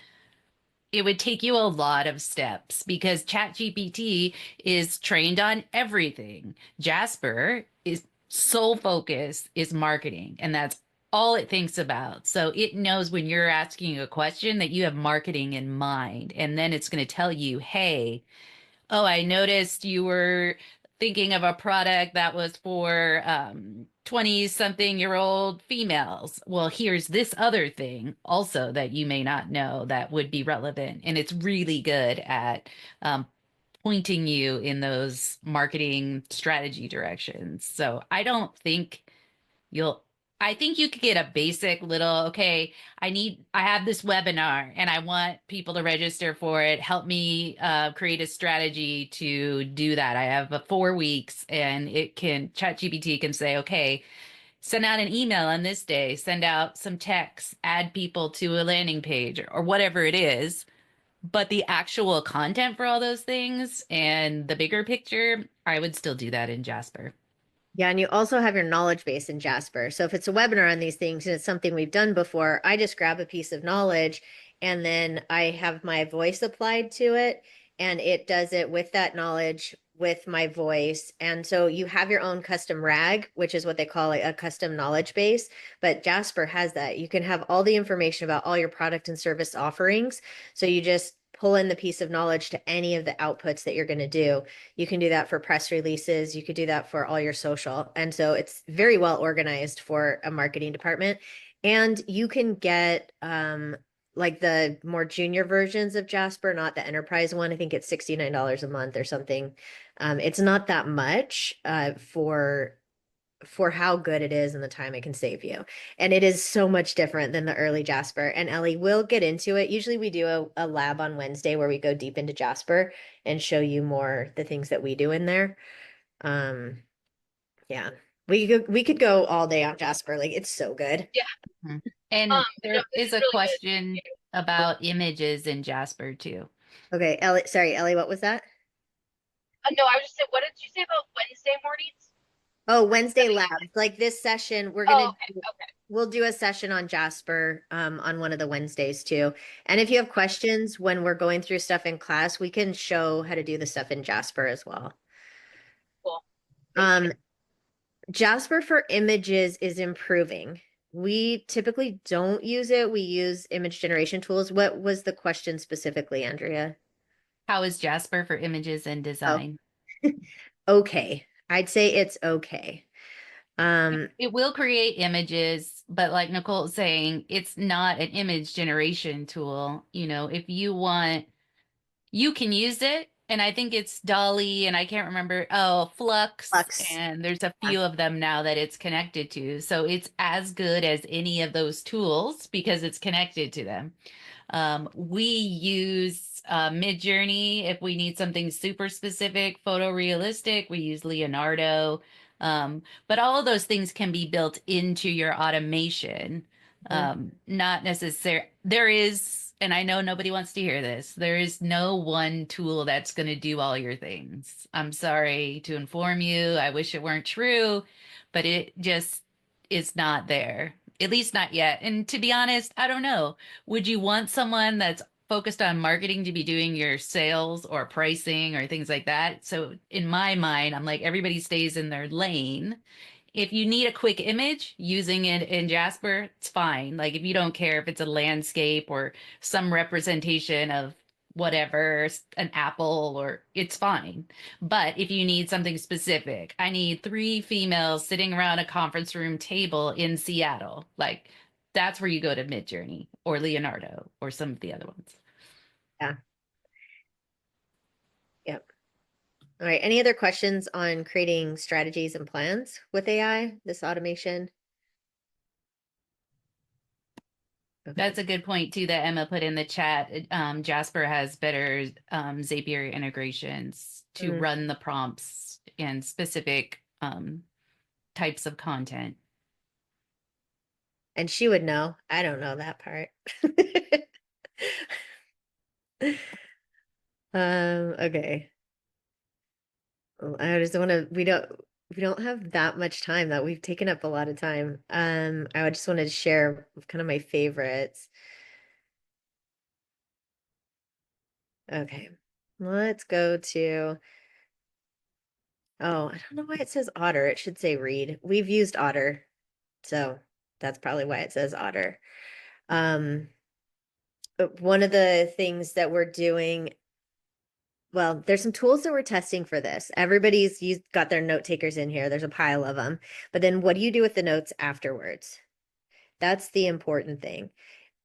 Speaker 3: it would take you a lot of steps because ChatGPT is trained on everything. Jasper is sole focus is marketing, and that's all it thinks about. So it knows when you're asking a question that you have marketing in mind, and then it's going to tell you, hey, oh, I noticed you were thinking of a product that was for 20-something-year-old females. Well, here's this other thing also that you may not know that would be relevant. And it's really good at pointing you in those marketing strategy directions. So I don't think you'll I think you could get a basic little, okay, I have this webinar and I want people to register for it. Help me create a strategy to do that. I have 4 weeks and ChatGPT can say, okay, send out an email on this day, send out some text, add people to a landing page or whatever it is. But the actual content for all those things and the bigger picture, I would still do that in Jasper.
Speaker 2: Yeah, and you also have your knowledge base in Jasper. So if it's a webinar on these things and it's something we've done before, I just grab a piece of knowledge and then I have my voice applied to it and it does it with that knowledge with my voice. And so you have your own custom RAG, which is what they call a custom knowledge base, but Jasper has that. You can have all the information about all your product and service offerings. So you just pull in the piece of knowledge to any of the outputs that you're going to do. You can do that for press releases. You could do that for all your social. And so it's very well organized for a marketing department. And you can get like the more junior versions of Jasper, not the enterprise one. I think it's $69 a month or something. It's not that much for how good it is and the time it can save you. And it is so much different than the early Jasper. And Ellie will get into it. Usually we do a lab on Wednesday where we go deep into Jasper and show you more the things that we do in there. Yeah. We could go all day on Jasper. Like it's so good.
Speaker 3: Mhm. And
Speaker 5: No,
Speaker 3: there
Speaker 5: this
Speaker 3: is
Speaker 5: is
Speaker 3: a
Speaker 5: really good.
Speaker 3: question about images in Jasper too.
Speaker 2: Okay, Ellie, what was that?
Speaker 5: No, I was just saying, what did you say about Wednesday mornings?
Speaker 2: Oh, Wednesday labs. Like this session,
Speaker 5: Oh, okay.
Speaker 2: we'll do a session on Jasper on one of the Wednesdays too. And if you have questions when we're going through stuff in class, we can show how to do the stuff in Jasper as well.
Speaker 5: Cool. Thank you.
Speaker 2: Jasper for images is improving. We typically don't use it. We use image generation tools. What was the question specifically, Andrea?
Speaker 3: How is Jasper for images and
Speaker 2: Oh,
Speaker 3: design?
Speaker 2: okay. I'd say it's okay.
Speaker 3: It will create images, but like Nicole's saying, it's not an image generation tool. You know, if you want, you can use it. And I think it's Dolly, and I can't remember, oh, Flux,
Speaker 2: Flux.
Speaker 3: and there's a
Speaker 2: Yeah.
Speaker 3: few of them now that it's connected to. So it's as good as any of those tools because it's connected to them. We use Midjourney if we need something super specific, photorealistic. We use Leonardo. But all of those things can be built into your automation. Not necessary. There is, and I know nobody wants to hear this, there is no one tool that's going to do all your things. I'm sorry to inform you. I wish it weren't true, but it just is not there. At least not yet. And to be honest, I don't know. Would you want someone that's focused on marketing to be doing your sales or pricing or things like that? So in my mind, I'm like, everybody stays in their lane. If you need a quick image using it in Jasper, it's fine. Like if you don't care if it's a landscape or some representation of whatever, an apple, or it's fine. But if you need something specific, I need 3 females sitting around a conference room table in Seattle. Like that's where you go to Midjourney or Leonardo or some of the other ones.
Speaker 2: Yeah. Yep. All right. Any other questions on creating strategies and plans with AI, this automation? Okay.
Speaker 3: That's a good point too that Emma put in the chat. Jasper has better Zapier integrations to run the prompts and specific types of content.
Speaker 2: And she would know. I don't know that part. Okay. Well, I just want to, we don't have that much time that we've taken up a lot of time. I just wanted to share kind of my favorites. Okay. Let's go to, oh, I don't know why it says Otter. It should say Read. We've used Otter, so that's probably why it says Otter. But one of the things that we're doing, well, there's some tools that we're testing for this. Everybody's got their note takers in here. There's a pile of them. But then what do you do with the notes afterwards? That's the important thing.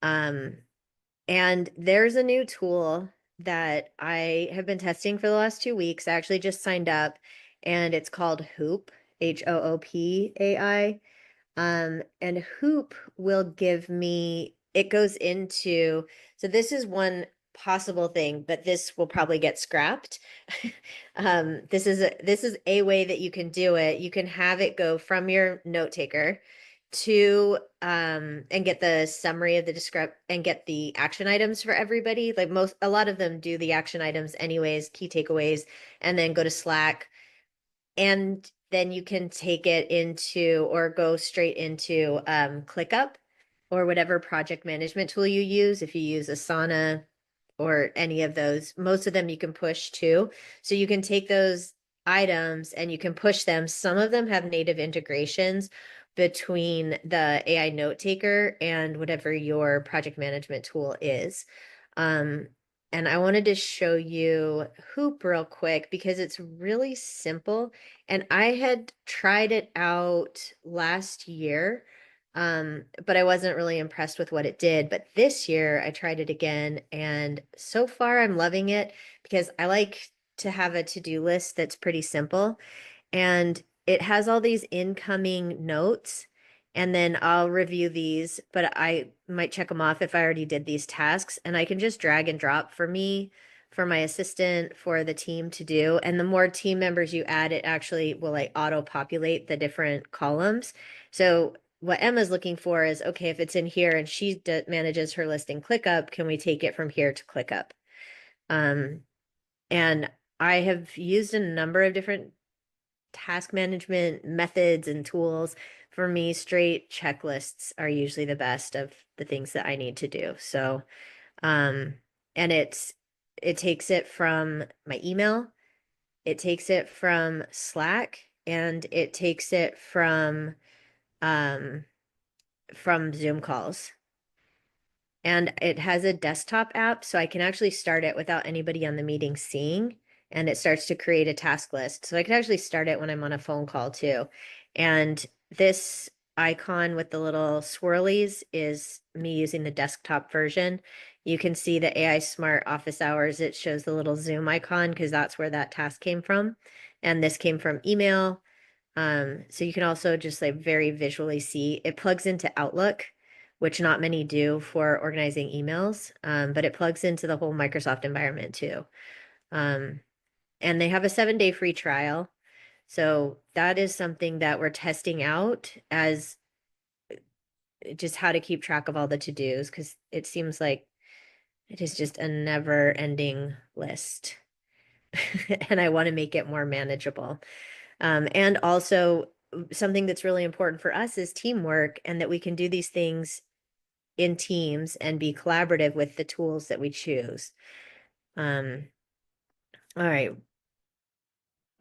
Speaker 2: And there's a new tool that I have been testing for the last 2 weeks. I actually just signed up and it's called Hoop, Hoop AI. And Hoop will give me, it goes into, so this is one possible thing, but this will probably get scrapped. This is a way that you can do it. You can have it go from your note taker to and get the summary of the and get the action items for everybody. Like a lot of them do the action items anyways, key takeaways, and then go to Slack. And then you can take it into or go straight into ClickUp or whatever project management tool you use. If you use Asana or any of those, most of them you can push too. So you can take those items and you can push them. Some of them have native integrations between the AI note taker and whatever your project management tool is. And I wanted to show you Hoop real quick because it's really simple. And I had tried it out last year, but I wasn't really impressed with what it did. But this year I tried it again, and so far I'm loving it because I like to have a to-do list that's pretty simple. And it has all these incoming notes, and then I'll review these, but I might check them off if I already did these tasks, and I can just drag and drop for me, for my assistant, for the team to do. And the more team members you add, it actually will like auto populate the different columns. So what Emma's looking for is, okay, if it's in here and she manages her list in ClickUp, can we take it from here to ClickUp? And I have used a number of different task management methods and tools. For me, straight checklists are usually the best of the things that I need to do. So, and it takes it from my email, it takes it from Slack, and it takes it from Zoom calls. And it has a desktop app, so I can actually start it without anybody on the meeting seeing. And it starts to create a task list. So I can actually start it when I'm on a phone call too. And this icon with the little swirlies is me using the desktop version. You can see the AI Smart Office Hours. It shows the little Zoom icon because that's where that task came from. And this came from email. So you can also just like very visually see it plugs into Outlook, which not many do for organizing emails, but it plugs into the whole Microsoft environment too. And they have a 7-day free trial. So that is something that we're testing out as just how to keep track of all the to-dos, because it seems like it is just a never-ending list. And I want to make it more manageable. And also something that's really important for us is teamwork, and that we can do these things in teams and be collaborative with the tools that we choose. All right.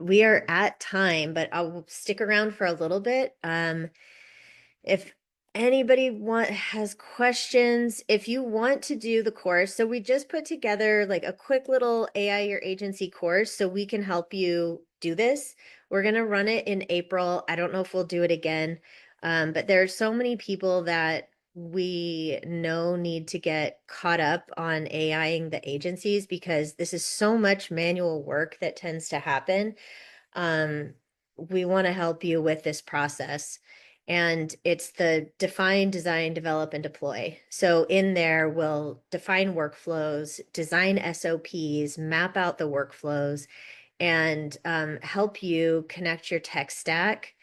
Speaker 2: We are at time, but I'll stick around for a little bit. If anybody has questions, if you want to do the course, so we just put together like a quick little AI Your Agency course so we can help you do this. We're going to run it in April. I don't know if we'll do it again, but there are so many people that we know need to get caught up on AIing the agencies because this is so much manual work that tends to happen. We want to help you with this process. And it's the define, design, develop, and deploy. So in there, we'll define workflows, design SOPs, map out the workflows, and help you connect your tech stack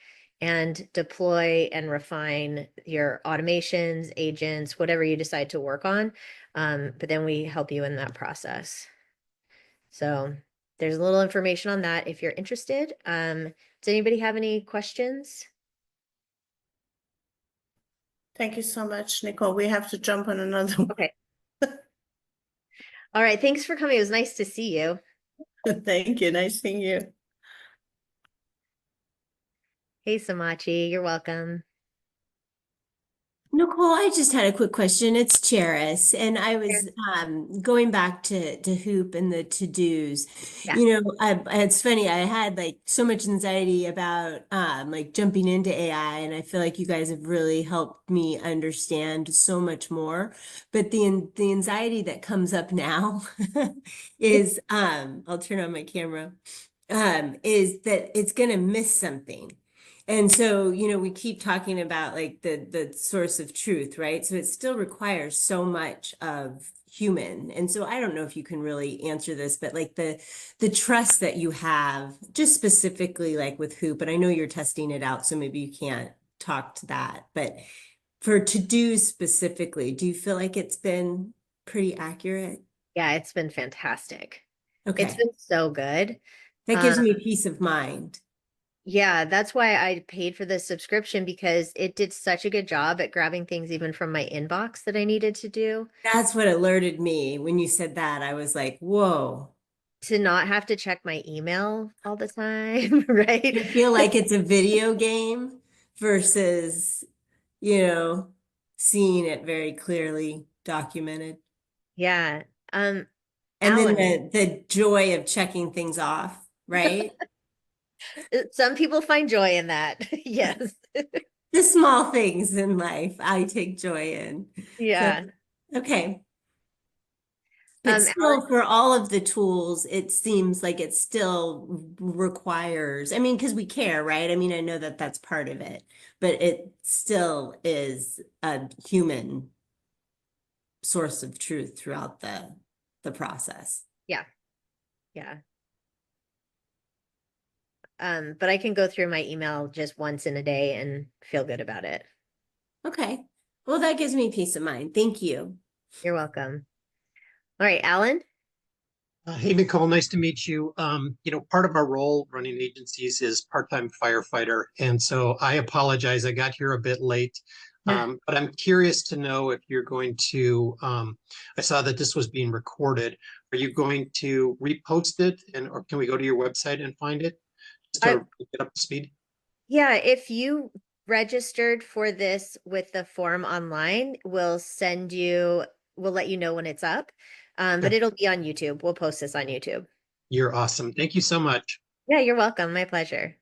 Speaker 2: and deploy and refine your automations, agents, whatever you decide to work on. But then we help you in that process. So there's a little information on that if you're interested. Does anybody have any questions?
Speaker 6: Thank you so much, Nicole. We have to jump on another one.
Speaker 2: Okay. All right. Thanks for coming. It was nice to see you.
Speaker 6: Thank you. Nice seeing you.
Speaker 2: Hey, Samachi. You're welcome.
Speaker 7: Nicole, I just had a quick question. It's Cheris, and I was going back to Hoop and the to-dos.
Speaker 2: Yeah.
Speaker 7: You know, it's funny. I had like so much anxiety about like jumping into AI, and I feel like you guys have really helped me understand so much more. But the anxiety that comes up now is I'll turn on my camera, is that it's gonna miss something. And so, we keep talking about like the source of truth, right? So it still requires so much of human. And so I don't know if you can really answer this, but like the trust that you have, just specifically like with Hoop, and I know you're testing it out, so maybe you can't talk to that, but for to-do specifically, do you feel like it's been pretty accurate?
Speaker 2: Yeah, it's been fantastic. It's
Speaker 7: Okay.
Speaker 2: been so good.
Speaker 7: That gives me peace of mind.
Speaker 2: Yeah, that's why I paid for the subscription, because it did such a good job at grabbing things even from my inbox that I needed to do.
Speaker 7: That's what alerted me when you said that. I was like, whoa.
Speaker 2: To not have to check my email all the time, right?
Speaker 7: I feel like it's a video game versus, seeing it very clearly documented.
Speaker 2: Yeah.
Speaker 7: And
Speaker 2: Alan,
Speaker 7: then the joy of checking things off, right?
Speaker 2: some people find joy in that. Yes.
Speaker 7: The small things in life I take joy in.
Speaker 2: Yeah.
Speaker 7: So, okay. But
Speaker 2: Alan,
Speaker 7: still, for all of the tools, it seems like it still requires, I mean, because we care, right? I mean, I know that that's part of it, but it still is a human source of truth throughout the process.
Speaker 2: yeah. Yeah. But I can go through my email just once in a day and feel good about it.
Speaker 7: Okay. Well, that gives me peace of mind. Thank you.
Speaker 2: You're welcome. All right, Alan.
Speaker 8: Hey, Nicole, nice to meet you. Part of our role running agencies is part-time firefighter. And so I apologize, I got here a bit late. But I'm curious to know if you're going to, I saw that this was being recorded. Are you going to repost it or can we go to your website and find it? Just to get up to speed?
Speaker 2: Yeah, if you registered for this with the form online, we'll let you know when it's up. But it'll be on YouTube. We'll post this on YouTube.
Speaker 8: You're awesome. Thank you so much.
Speaker 2: Yeah, you're welcome. My pleasure.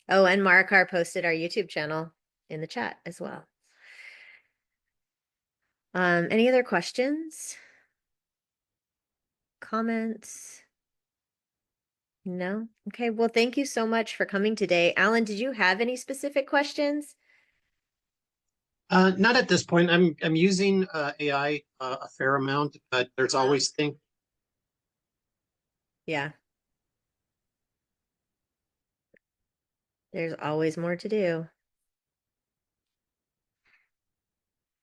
Speaker 2: Oh, and Marakar posted our YouTube channel in the chat as well. Any other questions? Comments? No? Okay, well, thank you so much for coming today. Alan, did you have any specific questions?
Speaker 8: Not at this point. I'm using AI a fair amount, but there's always things.
Speaker 2: Yeah. There's always more to do.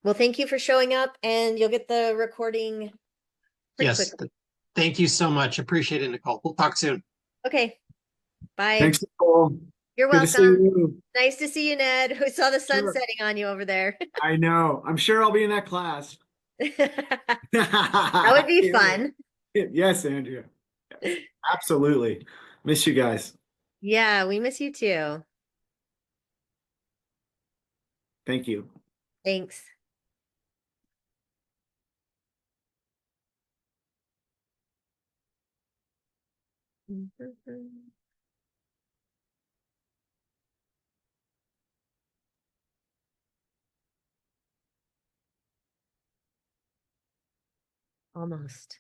Speaker 2: Well, thank you for showing up, and you'll get the recording pretty
Speaker 8: Yes.
Speaker 2: quickly.
Speaker 8: Thank you so much. Appreciate it, Nicole. We'll talk soon.
Speaker 2: Okay. Bye.
Speaker 9: Thanks, Nicole.
Speaker 2: You're
Speaker 9: Good to see
Speaker 2: welcome.
Speaker 9: you.
Speaker 2: Nice to see you, Ned. We saw the sun
Speaker 9: Sure.
Speaker 2: setting on you over there.
Speaker 9: I know. I'm sure I'll be in that class.
Speaker 2: That would be fun.
Speaker 9: Yes, Andrea. Yes, absolutely. Miss you guys.
Speaker 2: Yeah, we miss you too.
Speaker 9: Thank you.
Speaker 2: Thanks. Almost.